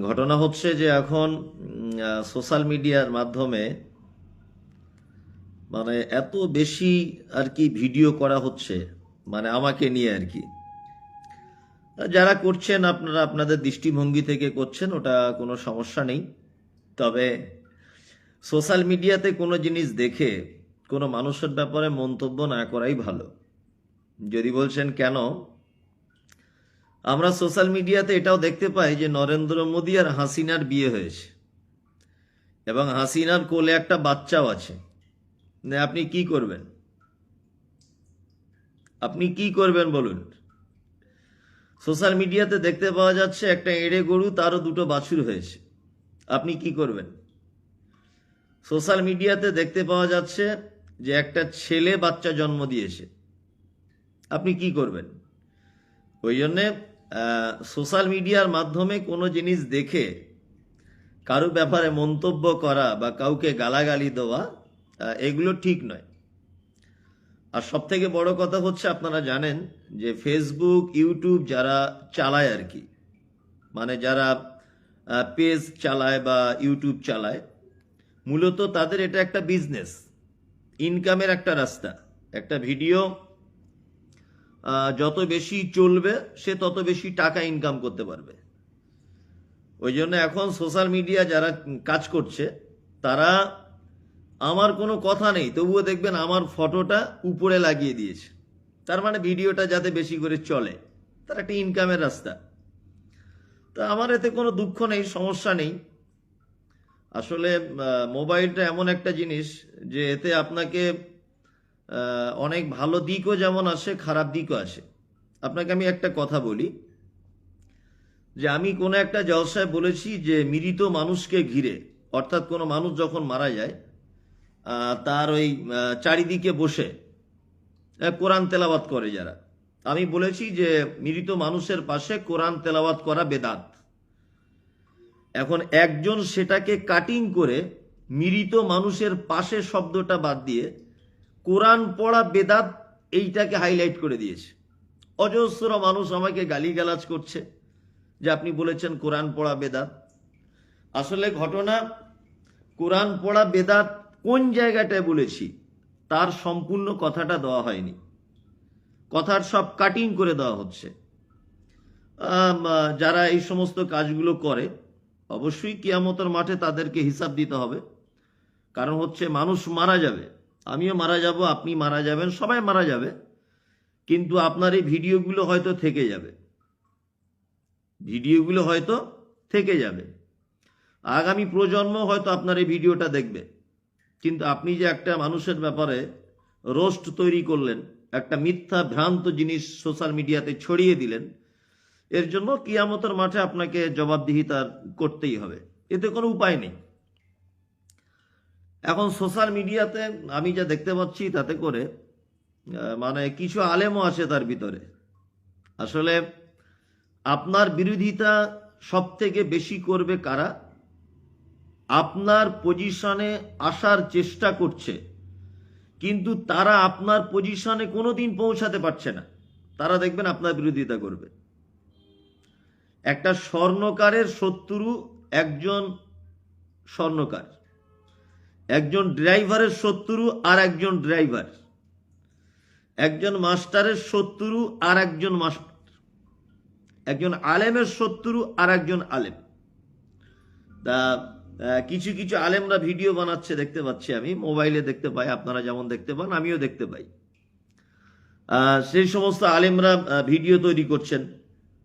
ঘটনা হচ্ছে যে এখন সোশ্যাল মিডিয়ার মাধ্যমে মানে এত বেশি আর কি ভিডিও করা হচ্ছে, মানে আমাকে নিয়ে আর কি। যারা করছেন আপনারা আপনাদের দৃষ্টিভঙ্গি থেকে করছেন, ওটা কোনো সমস্যা নেই। তবে সোশ্যাল মিডিয়াতে কোনো জিনিস দেখে কোনো মানুষের ব্যাপারে মন্তব্য না করাই ভালো। যদি বলছেন কেন, আমরা সোশ্যাল মিডিয়াতে এটাও দেখতে পাই যে নরেন্দ্র মোদী আর হাসিনার বিয়ে হয়েছে এবং হাসিনার কোলে একটা বাচ্চাও আছে। আপনি কি করবেন? আপনি কি করবেন বলুন? সোশ্যাল মিডিয়াতে দেখতে পাওয়া যাচ্ছে একটা এঁড়ে গরু, তারও দুটো বাছুর হয়েছে। আপনি কি করবেন? সোশ্যাল মিডিয়াতে দেখতে পাওয়া যাচ্ছে যে একটা ছেলে বাচ্চা জন্ম দিয়েছে। আপনি কি করবেন? ওই জন্যে সোশ্যাল মিডিয়ার মাধ্যমে কোনো জিনিস দেখে কারো ব্যাপারে মন্তব্য করা বা কাউকে গালাগালি দেওয়া, এগুলো ঠিক নয়। আর সব থেকে বড় কথা হচ্ছে, আপনারা জানেন যে ফেসবুক ইউটিউব যারা চালায় আর কি, মানে যারা পেজ চালায় বা ইউটিউব চালায়, মূলত তাদের এটা একটা বিজনেস, ইনকামের একটা রাস্তা। একটা ভিডিও যত বেশি চলবে সে তত বেশি টাকা ইনকাম করতে পারবে। ওই জন্য এখন সোশ্যাল মিডিয়া যারা কাজ করছে তারা, আমার কোনো কথা নেই তবুও দেখবেন আমার ফটোটা উপরে লাগিয়ে দিয়েছে, তার মানে ভিডিওটা যাতে বেশি করে চলে, তার একটা ইনকামের রাস্তা। তা আমার এতে কোনো দুঃখ নেই, সমস্যা নেই। আসলে মোবাইলটা এমন একটা জিনিস যে এতে আপনাকে অনেক ভালো দিকও যেমন আসে, খারাপ দিকও আসে। আপনাকে আমি একটা কথা বলি, যে আমি কোনো একটা জলসায় বলেছি যে মৃত মানুষকে ঘিরে, অর্থাৎ কোনো মানুষ যখন মারা যায় তার ওই চারিদিকে বসে কোরআন তেলাওয়াত করে যারা, আমি বলেছি যে মৃত মানুষের পাশে কোরআন তেলাওয়াত করা বেদাত। এখন একজন সেটাকে কাটিং করে মৃত মানুষের পাশে শব্দটা বাদ দিয়ে কোরআন পড়া বেদাত এইটাকে হাইলাইট করে দিয়েছে। অজস্র মানুষ আমাকে গালিগালাজ করছে যে আপনি বলেছেন কোরআন পড়া বেদাত। আসলে ঘটনা, কোরআন পড়া বেদাত কোন জায়গাটায় বলেছি তার সম্পূর্ণ কথাটা দেওয়া হয়নি, কথার সব কাটিং করে দেওয়া হচ্ছে। যারা এই সমস্ত কাজগুলো করে অবশ্যই কিয়ামতের মাঠে তাদেরকে হিসাব দিতে হবে। কারণ হচ্ছে মানুষ মারা যাবে, আমিও মারা যাব, আপনি মারা যাবেন, সবাই মারা যাবে, কিন্তু আপনার এই ভিডিওগুলো হয়তো থেকে যাবে, ভিডিওগুলো হয়তো থেকে যাবে। আগামী প্রজন্ম হয়তো আপনার এই ভিডিওটা দেখবে, কিন্তু আপনি যে একটা মানুষের ব্যাপারে রোস্ট তৈরি করলেন, একটা মিথ্যা ভ্রান্ত জিনিস সোশ্যাল মিডিয়াতে ছড়িয়ে দিলেন, এর জন্য কিয়ামতের মাঠে আপনাকে জবাবদিহিতা করতেই হবে, এতে কোনো উপায় নেই। এখন সোশ্যাল মিডিয়াতে আমি যা দেখতে পাচ্ছি তাতে করে মানে কিছু আলেমও আছে তার ভিতরে। আসলে আপনার বিরোধিতা সব থেকে বেশি করবে কারা? আপনার পজিশনে আসার চেষ্টা করছে কিন্তু তারা আপনার পজিশনে কোনোদিন পৌঁছাতে পারছে না, তারা দেখবেন আপনার বিরোধিতা করবে। একটা স্বর্ণকারের শত্রু একজন স্বর্ণকার, একজন ড্রাইভারের শত্রু আর একজন ড্রাইভার, একজন মাস্টারের শত্রু আর একজন মাস্টার, একজন আলেমের শত্রু আর একজন আলেম। তা কিছু কিছু আলেমরা ভিডিও বানাচ্ছে, দেখতে পাচ্ছি, আমি মোবাইলে দেখতে পাই, আপনারা যেমন দেখতে পান আমিও দেখতে পাই। সেই সমস্ত আলেমরা ভিডিও তৈরি করছেন,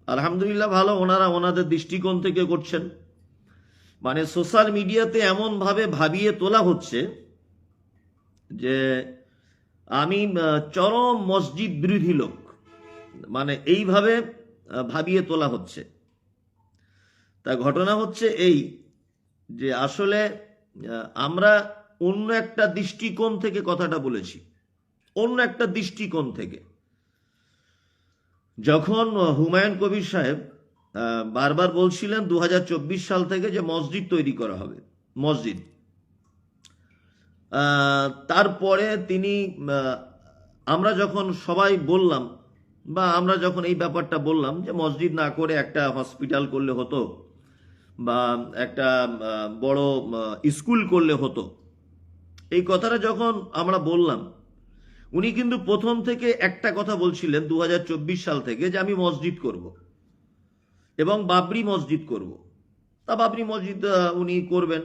আলহামদুলিল্লাহ ভালো, ওনারা ওনাদের দৃষ্টিকোণ থেকে করছেন। মানে সোশ্যাল মিডিয়াতে এমনভাবে ভাবিয়ে তোলা হচ্ছে যে আমি চরম মসজিদ বিরোধী লোক, মানে এইভাবে ভাবিয়ে তোলা হচ্ছে। তা ঘটনা হচ্ছে এই যে আসলে আমরা অন্য একটা দৃষ্টিকোণ থেকে কথাটা বলেছি, অন্য একটা দৃষ্টিকোণ থেকে। যখন হুমায়ুন কবির সাহেব বারবার বলছিলেন 2024 সাল থেকে যে মসজিদ তৈরি করা হবে, মসজিদ, তারপরে তিনি, আমরা যখন সবাই বললাম বা আমরা যখন এই ব্যাপারটা বললাম যে মসজিদ না করে একটা হসপিটাল করলে হতো, বা একটা বড় স্কুল করলে হতো, এই কথাটা যখন আমরা বললাম, উনি কিন্তু প্রথম থেকে একটা কথা বলছিলেন 2024 সাল থেকে, যে আমি মসজিদ করব এবং বাবরি মসজিদ করব। তা বাবরি মসজিদ উনি করবেন।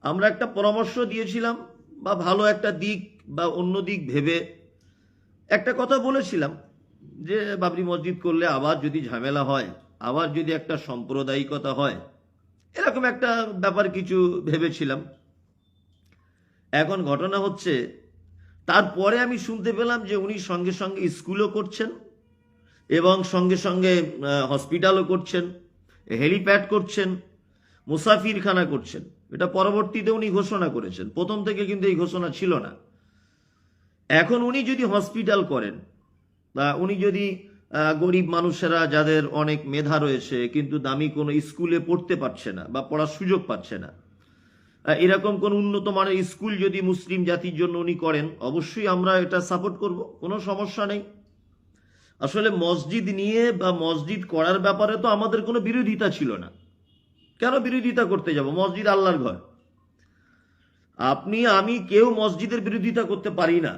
আমরা একটা পরামর্শ দিয়েছিলাম বা ভালো একটা দিক বা অন্য দিক ভেবে একটা কথা বলেছিলাম, যে বাবরি মসজিদ করলে আবার যদি ঝামেলা হয়, আবার যদি একটা সাম্প্রদায়িকতা হয়, এরকম একটা ব্যাপার কিছু ভেবেছিলাম। এখন ঘটনা হচ্ছে, তারপরে আমি শুনতে পেলাম যে উনি সঙ্গে সঙ্গে স্কুলও করছেন এবং সঙ্গে সঙ্গে হসপিটালও করছেন, হেলিপ্যাড করছেন, মুসাফিরখানা করছেন। এটা পরবর্তীতে উনি ঘোষণা করেছেন, প্রথম থেকে কিন্তু এই ঘোষণা ছিল না। এখন উনি যদি হসপিটাল করেন বা উনি যদি গরিব মানুষেরা যাদের অনেক মেধা রয়েছে কিন্তু দামি কোনো স্কুলে পড়তে পারছে না বা পড়ার সুযোগ পাচ্ছে না, এরকম কোন উন্নত মানের স্কুল যদি মুসলিম জাতির জন্য উনি করেন, অবশ্যই আমরা এটা সাপোর্ট করব, কোনো সমস্যা নেই। আসলে মসজিদ নিয়ে বা মসজিদ করার ব্যাপারে তো আমাদের কোনো বিরোধিতা ছিল না। কেন বিরোধিতা করতে যাব? মসজিদ আল্লাহর ঘর। আপনি আমি কেউ মসজিদের বিরোধিতা করতে পারি না।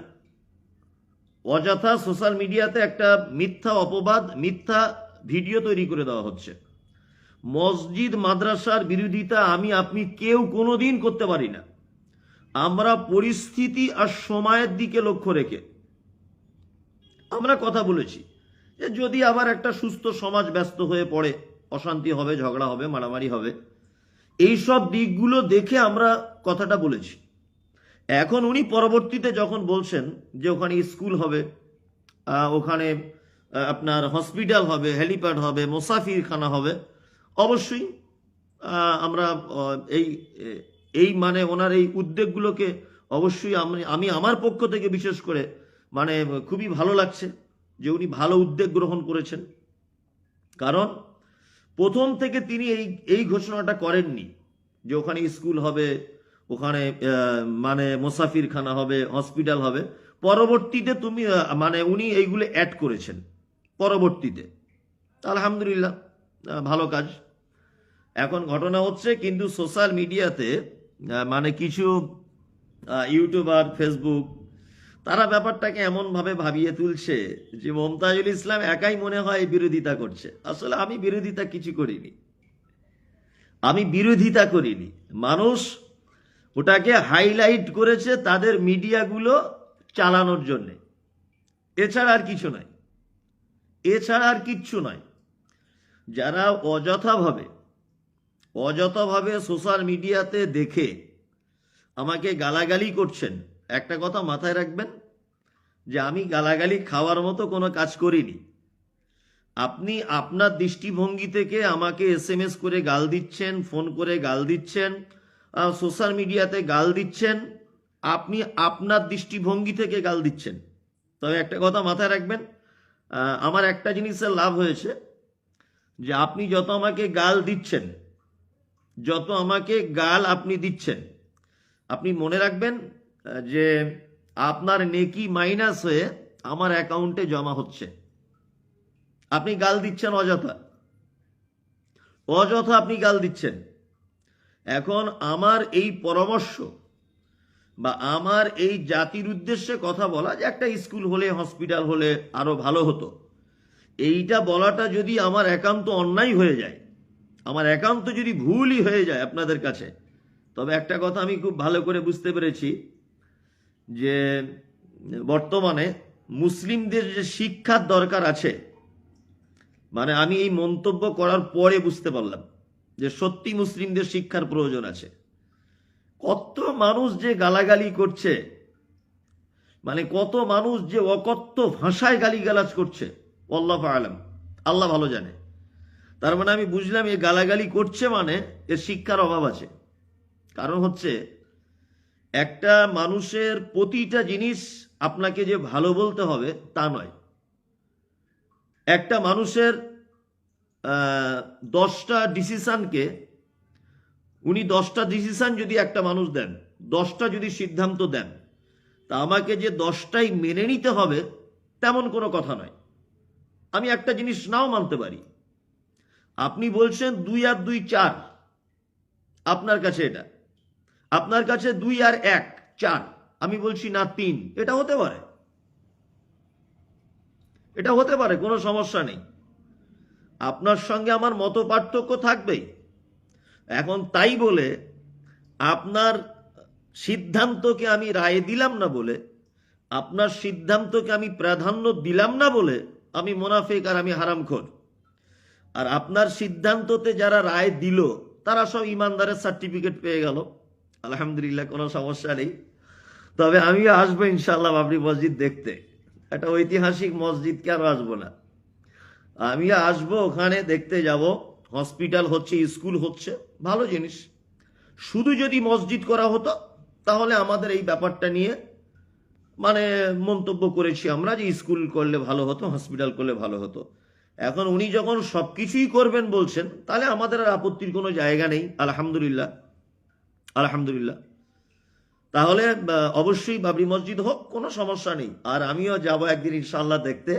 অযথা সোশ্যাল মিডিয়াতে একটা মিথ্যা অপবাদ, মিথ্যা ভিডিও তৈরি করে দেওয়া হচ্ছে। মসজিদ মাদ্রাসার বিরোধিতা আমি আপনি কেউ কোনোদিন করতে পারি না। আমরা পরিস্থিতি আর সময়ের দিকে লক্ষ্য রেখে আমরা কথা বলেছি যে যদি আবার একটা সুস্থ সমাজ ব্যস্ত হয়ে পড়ে, অশান্তি হবে, ঝগড়া হবে, মারামারি হবে, এইসব দিকগুলো দেখে আমরা কথাটা বলেছি। এখন উনি পরবর্তীতে যখন বলছেন যে ওখানে স্কুল হবে, ওখানে আপনার হসপিটাল হবে, হেলিপ্যাড হবে, মুসাফিরখানা হবে, অবশ্যই আমরা এই এই মানে ওনার এই উদ্যোগগুলোকে অবশ্যই আমি আমার পক্ষ থেকে বিশেষ করে মানে খুবই ভালো লাগছে যে উনি ভালো উদ্যোগ গ্রহণ করেছেন। কারণ প্রথম থেকে তিনি এই ঘোষণাটা করেননি যে ওখানে স্কুল হবে, ওখানে মানে মুসাফিরখানা হবে, হসপিটাল হবে। পরবর্তীতে মানে উনি এইগুলো অ্যাড করেছেন পরবর্তীতে। আলহামদুলিল্লাহ, ভালো কাজ। এখন ঘটনা হচ্ছে কিন্তু সোশ্যাল মিডিয়াতে মানে কিছু ইউটিউবার, ফেসবুক, তারা ব্যাপারটাকে এমনভাবে ভাবিয়ে তুলছে যে মমতাজুল ইসলাম একাই মনে হয় বিরোধিতা করছে। আসলে আমি বিরোধিতা কিছু করিনি, আমি বিরোধিতা করিনি। মানুষ ওটাকে হাইলাইট করেছে তাদের মিডিয়াগুলো চালানোর জন্যে, এছাড়া আর কিছু নয়, এছাড়া আর কিচ্ছু নয়। যারা অযথাভাবে সোশ্যাল মিডিয়াতে দেখে আমাকে গালাগালি করছেন, একটা কথা মাথায় রাখবেন যে আমি গালাগালি খাওয়ার মতো কোনো কাজ করিনি। আপনি আপনার দৃষ্টিভঙ্গি থেকে আমাকে SMS করে গাল দিচ্ছেন, ফোন করে গাল দিচ্ছেন, সোশ্যাল মিডিয়াতে গাল দিচ্ছেন, আপনি আপনার দৃষ্টিভঙ্গি থেকে গাল দিচ্ছেন। তবে একটা কথা মাথায় রাখবেন, আমার একটা জিনিসের লাভ হয়েছে যে আপনি যত আমাকে গাল দিচ্ছেন, যত আমাকে গাল আপনি দিচ্ছেন, আপনি মনে রাখবেন যে আপনার নেকি মাইনাস হয়ে আমার অ্যাকাউন্টে জমা হচ্ছে। আপনি গাল দিচ্ছেন অযথা আপনি গাল দিচ্ছেন। এখন আমার এই পরামর্শ বা আমার এই জাতির উদ্দেশ্যে কথা বলা যে একটা স্কুল হলে, হসপিটাল হলে আরো ভালো হতো, এইটা বলাটা যদি আমার একান্ত অন্যায় হয়ে যায়, আমার একান্ত যদি ভুলই হয়ে যায় আপনাদের কাছে, তবে একটা কথা আমি খুব ভালো করে বুঝতে পেরেছি যে বর্তমানে মুসলিমদের যে শিক্ষার দরকার আছে, মানে আমি এই মন্তব্য করার পরে বুঝতে পারলাম যে সত্যি মুসলিমদের শিক্ষার প্রয়োজন আছে। কত মানুষ যে গালাগালি করছে, মানে কত মানুষ যে অকথ্য ভাষায় গালিগালাজ করছে, আল্লাহু আ'লাম, আল্লাহ ভালো জানে। তার মানে আমি বুঝলাম এই গালাগালি করছে মানে এর শিক্ষার অভাব আছে। কারণ হচ্ছে একটা মানুষের প্রতিটা জিনিস আপনাকে যে ভালো বলতে হবে তা নয়। একটা মানুষের 10টা ডিসিশনকে উনি 10টা ডিসিশন যদি একটা মানুষ দেন, 10টা যদি সিদ্ধান্ত দেন, তা আমাকে যে 10টাই মেনে নিতে হবে তেমন কোনো কথা নয়। আমি একটা জিনিস নাও মানতে পারি। আপনি বলছেন 2 আর 2 4, আপনার কাছে এটা, আপনার কাছে 2 আর 1 4, আমি বলছি না 3, এটা হতে পারে, এটা হতে পারে, কোনো সমস্যা নেই। আপনার সঙ্গে আমার মত পার্থক্য থাকবেই। এখন তাই বলে আপনার সিদ্ধান্তকে আমি রায় দিলাম না বলে, আপনার সিদ্ধান্তকে আমি প্রাধান্য দিলাম না বলে আমি মুনাফিক আর আমি হারামখোর। আর আপনার সিদ্ধান্ততে যারা রায় দিল তারা সব ইমানদারের সার্টিফিকেট পেয়ে গেল, আলহামদুলিল্লাহ, কোনো সমস্যা নেই। তবে আমিও আসবো ইনশাল্লাহ বাবরি মসজিদ দেখতে, একটা ঐতিহাসিক মসজিদ, কেন আসবো না, আমিও আসবো, ওখানে দেখতে যাব। হসপিটাল হচ্ছে, স্কুল হচ্ছে, ভালো জিনিস। শুধু যদি মসজিদ করা হতো তাহলে আমাদের এই ব্যাপারটা নিয়ে মানে মন্তব্য করেছি আমরা যে স্কুল করলে ভালো হতো, হসপিটাল করলে ভালো হতো। এখন উনি যখন সবকিছুই করবেন বলছেন, তাহলে আমাদের আর আপত্তির কোনো জায়গা নেই, আলহামদুলিল্লাহ, আলহামদুলিল্লাহ। তাহলে অবশ্যই বাবরি মসজিদ হোক, কোনো সমস্যা নেই। আর আমিও যাব একদিন ইনশাল্লাহ দেখতে,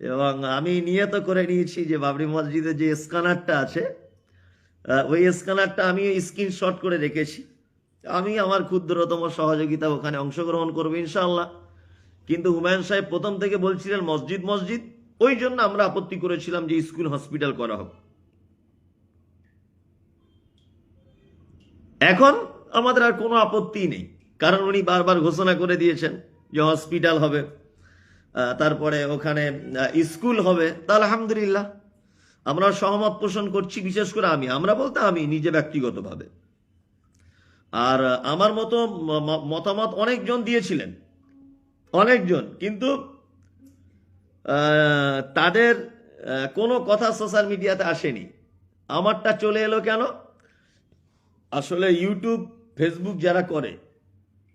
এবং আমি নিয়ত করে নিয়েছি যে বাবরি মসজিদে যে স্ক্যানারটা আছে, ওই স্ক্যানারটা আমি স্ক্রিনশট করে রেখেছি। আমি আমার ক্ষুদ্রতম সহযোগিতা ওখানে অংশগ্রহণ করবো ইনশাআল্লাহ। কিন্তু হুমায়ুন সাহেব প্রথম থেকে বলছিলেন মসজিদ মসজিদ, ওই জন্য আমরা আপত্তি করেছিলাম যে স্কুল হসপিটাল করা হোক। এখন আমাদের আর কোনো আপত্তি নেই, কারণ উনি বারবার ঘোষণা করে দিয়েছেন যে হসপিটাল হবে, তারপরে ওখানে স্কুল হবে। তা আলহামদুলিল্লাহ, আমরা সহমত পোষণ করছি, বিশেষ করে আমরা বলতে আমি নিজে ব্যক্তিগতভাবে। আর আমার মতো মতামত অনেকজন দিয়েছিলেন, অনেকজন, কিন্তু তাদের কোনো কথা সোশ্যাল মিডিয়াতে আসেনি। আমারটা চলে এলো কেন? আসলে ইউটিউব ফেসবুক যারা করে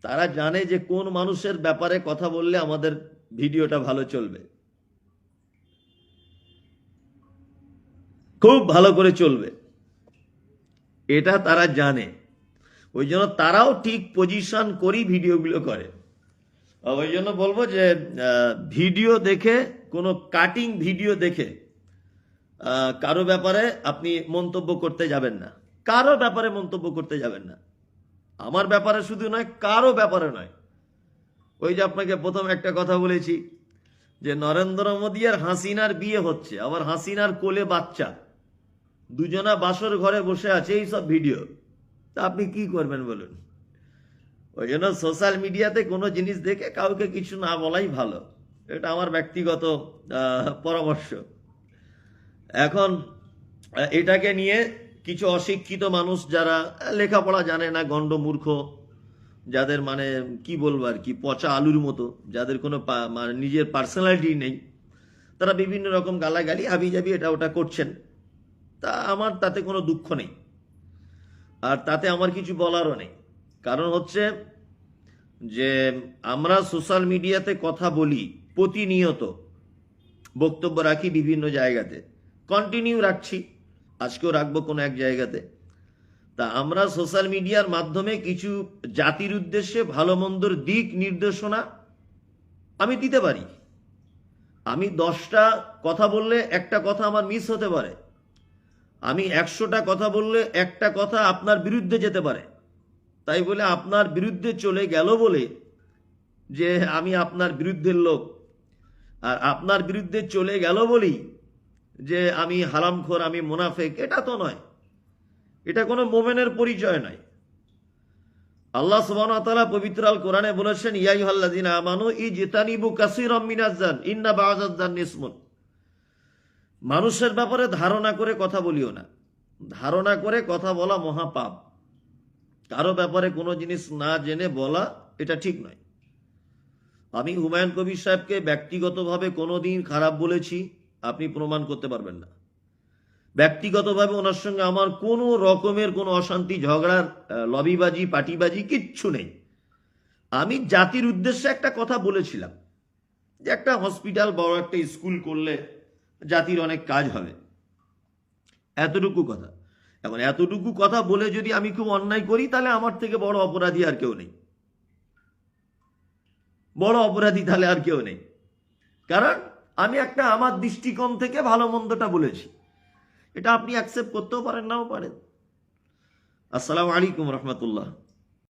তারা জানে যে কোন মানুষের ব্যাপারে কথা বললে আমাদের ভিডিওটা ভালো চলবে, খুব ভালো করে চলবে, এটা তারা জানে। ওই জন্য তারাও ঠিক পজিশন করেই ভিডিওগুলো করে। ওই জন্য বলবো যে ভিডিও দেখে, কোনো কাটিং ভিডিও দেখে কারো ব্যাপারে আপনি মন্তব্য করতে যাবেন না, কারো ব্যাপারে মন্তব্য করতে যাবেন না। আমার ব্যাপারে শুধু নয়, কারো ব্যাপারে নয়। ওই যে আপনাকে প্রথম একটা কথা বলেছি যে নরেন্দ্র মোদী আর হাসিনার বিয়ে হচ্ছে, আবার হাসিনার কোলে বাচ্চা, দুজনা বাসর ঘরে বসে আছে, এই সব ভিডিও। তা আপনি কি করবেন বলুন? ওই জন্য সোশ্যাল মিডিয়াতে কোনো জিনিস দেখে কাউকে কিছু না বলাই ভালো, এটা আমার ব্যক্তিগত পরামর্শ। এখন এটাকে নিয়ে কিছু অশিক্ষিত মানুষ, যারা লেখাপড়া জানে না, গণ্ড মূর্খ, যাদের মানে কি বলবো আর কি, পচা আলুর মতো, যাদের কোনো মানে নিজের পার্সোনালিটি নেই, তারা বিভিন্ন রকম গালাগালি হাবিজাবি এটা ওটা করছেন। তা আমার তাতে কোনো দুঃখ নেই, আর তাতে আমার কিছু বলারও নেই। কারণ হচ্ছে যে আমরা সোশ্যাল মিডিয়াতে কথা বলি, প্রতিনিয়ত বক্তব্য রাখি বিভিন্ন জায়গাতে, কন্টিনিউ রাখছি, আজকেও রাখবো কোনো এক জায়গাতে। তা আমরা সোশ্যাল মিডিয়ার মাধ্যমে কিছু জাতির উদ্দেশ্যে ভালো মন্দর দিক নির্দেশনা আমি দিতে পারি। আমি 10টা কথা বললে একটা কথা আমার মিস হতে পারে, আমি 100টা কথা বললে একটা কথা আপনার বিরুদ্ধে যেতে পারে। তাই বলে আপনার বিরুদ্ধে চলে গেল বলে যে আমি আপনার বিরুদ্ধের লোক, আর আপনার বিরুদ্ধে চলে গেল বলেই যে আমি হারামখোর, আমি মুনাফিক, এটা তো নয়, এটা কোনো মোমেনের পরিচয় নয়। আল্লাহ সুবহানাহু ওয়া তাআলা পবিত্র আল কোরআনে বলেছেন, ইয়া আইয়ুহাল্লাযীনা আমানু ইজতানিবু কাসীরাম মিনাজ-জান ইন্না বা'যাজ-জান্নি ইসমুন। মানুষের ব্যাপারে ধারণা করে কথা বলিও না, ধারণা করে কথা বলা মহাপাপ। কারো ব্যাপারে কোনো জিনিস না জেনে বলা এটা ঠিক নয়। আমি হুমায়ুন কবির সাহেবকে ব্যক্তিগতভাবে কোনোদিন খারাপ বলেছি আপনি প্রমাণ করতে পারবেন না। ব্যক্তিগতভাবে ওনার সঙ্গে আমার কোনো রকমের কোনো অশান্তি, ঝগড়ার, লবিবাজি, পার্টিবাজি কিচ্ছু নেই। আমি জাতির উদ্দেশ্যে একটা কথা বলেছিলাম যে একটা হসপিটাল, বড় একটা স্কুল করলে জাতির অনেক কাজ হবে, এতটুকু কথা। এখন এতটুকু কথা বলে যদি আমি খুব অন্যায় করি, তাহলে আমার থেকে বড় অপরাধী আর কেউ নেই, বড় অপরাধী তাহলে আর কেউ নেই। কারণ আমি একটা আমার দৃষ্টিকোণ থেকে ভালো মন্দটা বলেছি, এটা আপনি অ্যাকসেপ্ট করতেও পারেন, নাও পারেন। আসসালামু আলাইকুম রহমতুল্লাহ।